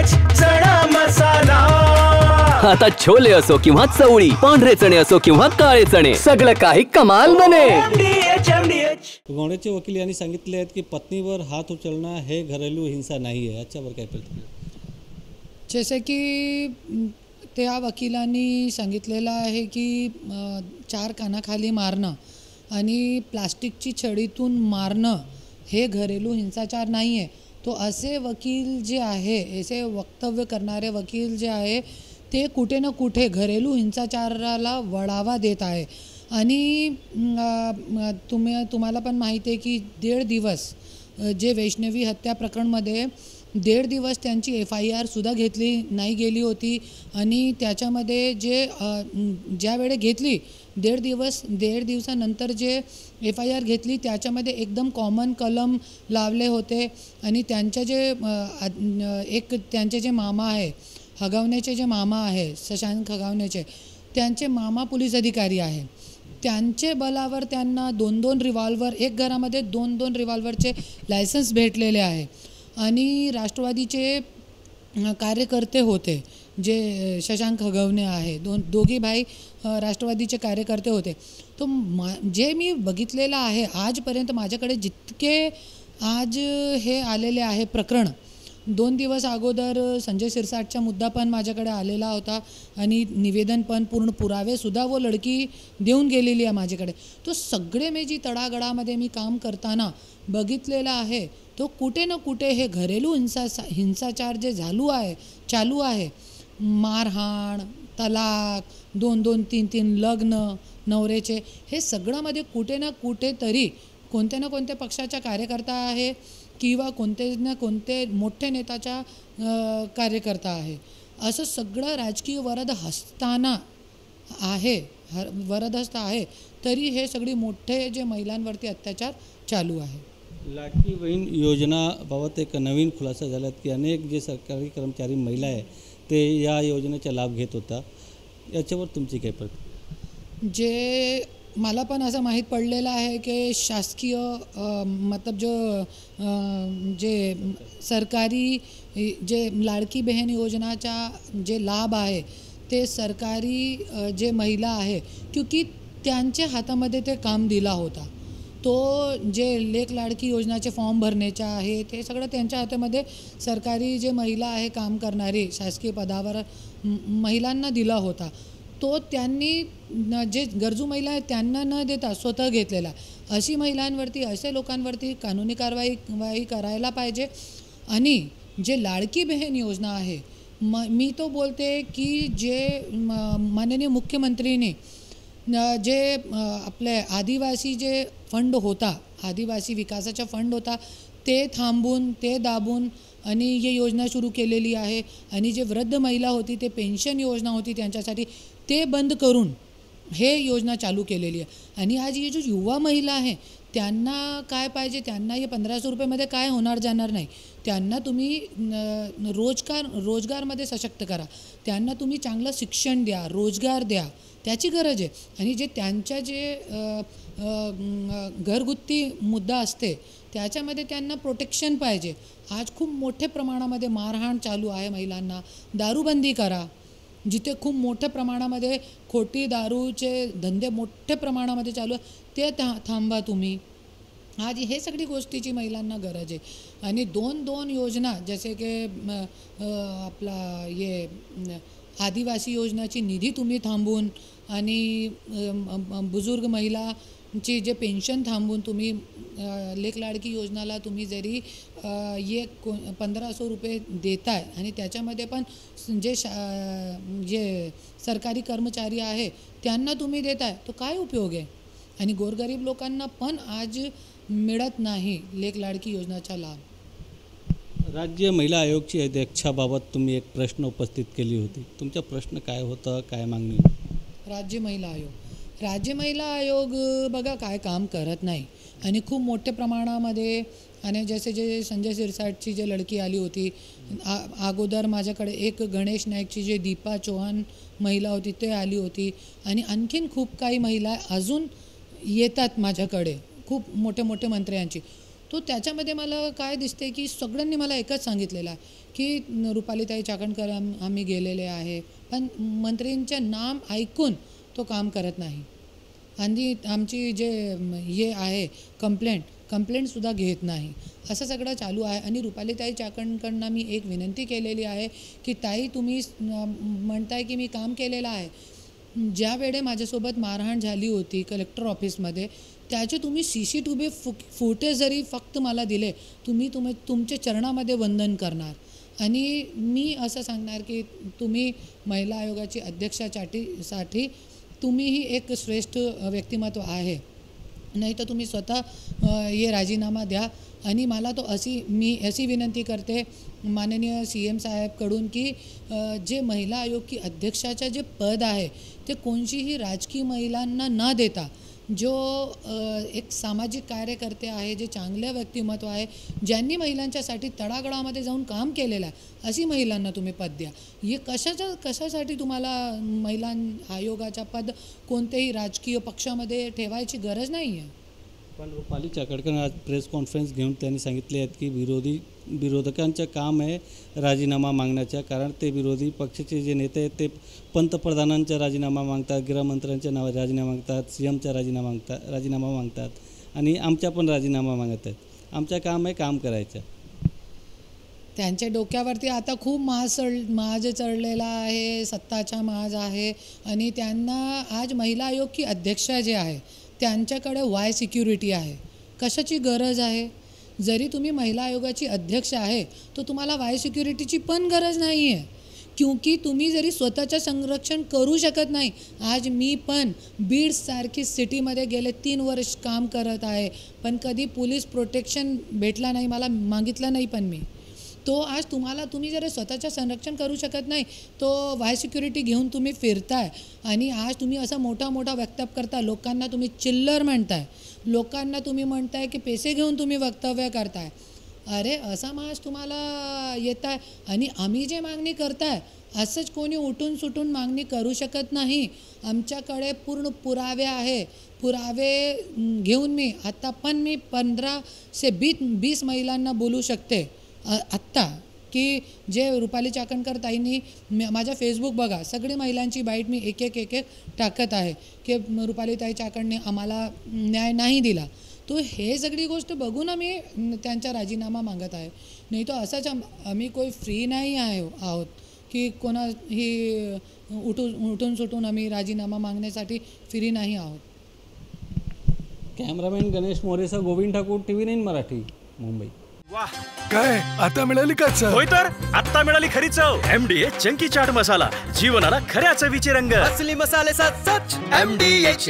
चणा मसाला। आता छोले असो किंवा चवळी, पांढरे चणे असो किंवा काळे चणे, सगळं काही कमाल बने। गोंड्याचे वकील यांनी सांगितले आहेत की पत्नीवर हात उचलणं हे घरेलू हिंसा नाही आहे, याच्यावर काय प्रतिक्रिया? जसे की त्या वकिलांनी सांगितलेलं आहे की 4 कानाखाली मारणं आणि प्लास्टिकची छडीतून मारणं हे घरेलू हिंसाचार नाही आहे। तो असे वकील जे आहे, असे वक्तव्य करणारे वकील जे आहे ते कुठे ना कुठे घरेलू हिंसाचाराला वळावा देत आहे। आणि तुम्हाला पण माहिती आहे की 1.5 दिवस जे वैष्णवी हत्या प्रकरणमध्ये 1.5 दिवस त्यांची FIR सुद्धा घेतली नाही गेली होती। आणि त्याच्यामध्ये ज्या वेळे घेतली 1.5 दिवसानंतर जे FIR घेतली त्याच्यामध्ये एकदम कॉमन कलम लावले होते। आणि त्यांच्या त्यांचे जे मामा आहे, हगवण्याचे जे मामा आहे, शशांक हगवण्याचे, त्यांचे मामा पोलीस अधिकारी आहे। त्यांचे बलावर त्यांना 2-2 रिव्हॉल्वर, एक घरामध्ये 2-2 रिव्हॉल्वरचे लायसन्स भेटलेले आहे। आणि राष्ट्रवादीचे कार्यकर्ते होते, जे शशांक हगवणे आहे, दोघी भाई राष्ट्रवादीचे कार्यकर्ते होते। तो जे मी बघितलेलं आहे आजपर्यंत, माझ्याकडे जितके आज हे आलेले आहे प्रकरण, 2 दिवस अगोदर संजय सिरसाटचा मुद्दा पण माझ्याकडे आलेला होता आणि निवेदन पण, पूर्ण पुरावेसुद्धा वो लडकी देऊन गेलेली आहे माझ्याकडे। तो सगळे मी जी तळागाळामध्ये मी काम करताना बघितलेला आहे, तो कुठे ना कुठे हे घरेलू हिंसाचार जे चालू आहे, मारहाण, तलाक, 2-2, 3-3 लग्न नवरेचे, हे सगळ्यामध्ये कुठे ना कुठे तरी कोणत्या ना कोणत्या पक्षाचा कार्यकर्ता आहे किंवा कोणते ना कोणते मोठे नेताचा कार्यकर्ता आहे। असं सगळं राजकीय वरदहस्त आहे, तरी हे सगळी मोठे जे महिलांवरती अत्याचार चालू आहे। लाडकी बहीण योजनाबाबत एक नवीन खुलासा झाला की अनेक जे सरकारी कर्मचारी महिला आहे ते या योजनेचा लाभ घेत होता, याच्यावर तुमची काय प्रतिक्रिया? जे मला पण असं माहीत पडलेलं आहे की शासकीय मतलब जे सरकारी जे लाडकी बहीण योजनाचा जे लाभ आहे ते सरकारी जे महिला आहे, क्योंकि त्यांच्या हातामध्ये ते काम दिला होता। तो जे लेक लाडकी योजनाचे फॉर्म भरण्याचे आहे ते सगळं त्यांच्या हातामध्ये सरकारी जे महिला आहे काम करणारी शासकीय पदावर महिलांना दिला होता। तो त्यांनी जे गरजू महिला आहेत त्यांना न देता स्वतः घेतलेला। अशी महिलांवरती, असे लोकांवरती कानूनी कारवाई करायला पाहिजे। आणि जे लाडकी बहीण योजना आहे, मी तो बोलते की जे माननीय मुख्यमंत्रीने जे आपले आदिवासी जे फंड होता, आदिवासी विकासाचा फंड होता, ते थांबून, ते दाबून आणि ही योजना सुरू केलेली आहे। आणि जे वृद्ध महिला होती, ते पेन्शन योजना होती त्यांच्यासाठी, ते बंद करून हे योजना चालू केलेली आहे। आणि आज ये जो युवा महिला आहे त्यांना काय पाहिजे, त्यांना हे 1500 रुपयेमध्ये काय होणार जाणार नाही। त्यांना तुम्ही रोजगारमध्ये सशक्त करा, त्यांना तुम्ही चांगलं शिक्षण द्या, रोजगार द्या, त्याची गरज आहे। आणि जे त्यांच्या जे घरगुती मुद्दा असते त्याच्यामध्ये त्यांना प्रोटेक्शन पाहिजे। आज खूप मोठ्या प्रमाणामध्ये मारहाण चालू आहे महिलांना, दारूबंदी करा, जिथे खूप मोठ्या प्रमाणामध्ये खोटी दारूचे धंदे मोठ्या प्रमाणामध्ये चालू आहे ते थांबवा तुम्ही। आज हे सगळी गोष्टीची महिलांना गरज आहे। आणि 2-2 योजना, जसे की आपला ये आदिवासी योजनाची निधी तुम्ही थांबून आणि बुजुर्ग महिलाची जे पेन्शन थांबून तुम्ही लेक लाडकी योजनाला तुम्ही जरी ये 1500 रुपये देताय आणि त्याच्यामध्ये पण जे सरकारी कर्मचारी आहे त्यांना तुम्ही देताय, तो काय उपयोग आहे? आणि गोरगरीब लोकांना पण आज मिळत नाही लेक लाडकी योजनाचा लाभ। राज्य महिला आयोगची अध्यक्षाबाबत तुम्ही एक प्रश्न उपस्थित केली होती, तुमचा प्रश्न काय होता, काय मागणी? राज्य महिला आयोग बघा काय काम करत नाही आणि खूप मोठ्या प्रमाणामध्ये, आणि जसे जे संजय सिरसाटची जे लडकी आली होती, अगोदर माझ्याकडे एक गणेश नाईकची जे दीपा चौहान महिला होती ते आली होती, आणि आणखीन खूप काही महिला अजून येतात माझ्याकडे, खूप मोठे मोठे मंत्र्यांची। तो त्याच्यामध्ये मला काय दिसते की सगळ्यांनी मला एकच सांगितलेलं आहे की रुपालीताई चाकणकर आम्ही गेलेले आहे, पण मंत्रींचे नाम ऐकून तो काम करत नाही. आणि आमची जे हे आहे कंप्लेंटसुद्धा घेत नाही. असं सगळं चालू आहे. आणि रुपालीताई चाकणकडनं मी एक विनंती केलेली आहे की ताई, तुम्ही म्हणताय की मी काम केलेलं आहे. ज्या वेळे माझ्यासोबत मारहाण झाली होती कलेक्टर ऑफिसमध्ये, त्याचे तुम्ही CCTV फुटेज जरी फक्त मला दिले, तुमच्या चरणामध्ये वंदन करणार. आणि मी असं सांगणार की तुम्ही महिला आयोगाची अध्यक्षासाठी तुम्हीही एक श्रेष्ठ व्यक्तिमत्व आहे. नाही तर तुम्ही स्वतः हे राजीनामा द्या. आणि मला तो मी अशी विनंती करते माननीय CM साहेबकडून की जे महिला आयोग की अध्यक्षाचं जे पद आहे ते कोणतीही राजकीय महिलांना न देता जो एक सामाजिक कार्यकर्ते आहे, जे चांगले व्यक्तिमत्व आहे, ज्यांनी महिलांच्यासाठी तळागाळामध्ये जाऊन काम केलेलं आहे, अशी महिलांना तुम्ही पद द्या. हे कशासाठी तुम्हाला महिला आयोगाचा पद कोणत्याही राजकीय पक्षामध्ये ठेवायची गरज नाही आहे. पण रुपाली चाकणकर आज प्रेस कॉन्फरन्स घेऊन त्यांनी सांगितले आहेत की विरोधकांचं काम आहे राजीनामा मागण्याचं, कारण ते विरोधी पक्षाचे जे नेते आहेत ते पंतप्रधानांचा राजीनामा मागतात, गृहमंत्र्यांच्या नावा राजीनामा मागतात, CMचा राजीनामा मागतात आणि आमचा पण राजीनामा मागत आहेत. आमचं काम आहे काम करायचं. त्यांच्या डोक्यावरती आता खूप माज चढलेला आहे, सत्ताचा माज आहे. आणि त्यांना आज महिला आयोग की अध्यक्षा जे आहे त्यांच्याकडे वाय सिक्युरिटी आहे. कशाची गरज आहे? जरी तुम्ही महिला आयोगाची अध्यक्ष आहे तर तुम्हाला वाय सिक्युरिटीची पण गरज नाही आहे, क्योंकि तुम्ही जरी स्वतःचं संरक्षण करू शकत नाही. आज मी पण बीडसारखी सिटीमध्ये गेले 3 वर्ष काम करत आहे, पण कधी पोलीस प्रोटेक्शन भेटला नाही, मला मागितलं नाही. पण मी तो आज तुम्ही जर स्वतःचं संरक्षण करू शकत नाही तो वाय सिक्युरिटी घेऊन तुम्ही फिरताय. आणि आज तुम्ही असा मोठा वक्तव्य करता, लोकांना तुम्ही चिल्लर म्हणताय, लोकांना तुम्ही म्हणताय की पैसे घेऊन तुम्ही वक्तव्य करताय. अरे असा माज तुम्हाला येत आहे. आणि आम्ही जे मागणी करताय असंच कोणी उठून सुटून मागणी करू शकत नाही. आमच्याकडे पूर्ण पुरावे आहे. पुरावे घेऊन मी आता पण मी 15 से 20 महिलांना बोलू शकते आत्ता, की जे रुपाली चाकणकर ताईंनी माझा फेसबुक बघा, सगळी महिलांची बाईट मी एक टाकत आहे की रुपालीताई चाकणने आम्हाला न्याय नाही दिला. तो हे सगळी गोष्ट बघून आम्ही त्यांचा राजीनामा मागत आहे. नाही तर असंच आम्ही कोई फ्री नाही आहोत की कोणाही उठून सुटून आम्ही राजीनामा मागण्यासाठी फ्री नाही आहोत. कॅमेरामॅन गणेश मोरेसह गोविंद ठाकूर, TV9 मराठी, मुंबई. वाह, काय आता मिळाली का चव? होय तर आता मिळाली खरी चव. MDH चंकी चाट मसाला, जीवनाला खऱ्या चवीचे रंग. असली मसाले साथ सच MDH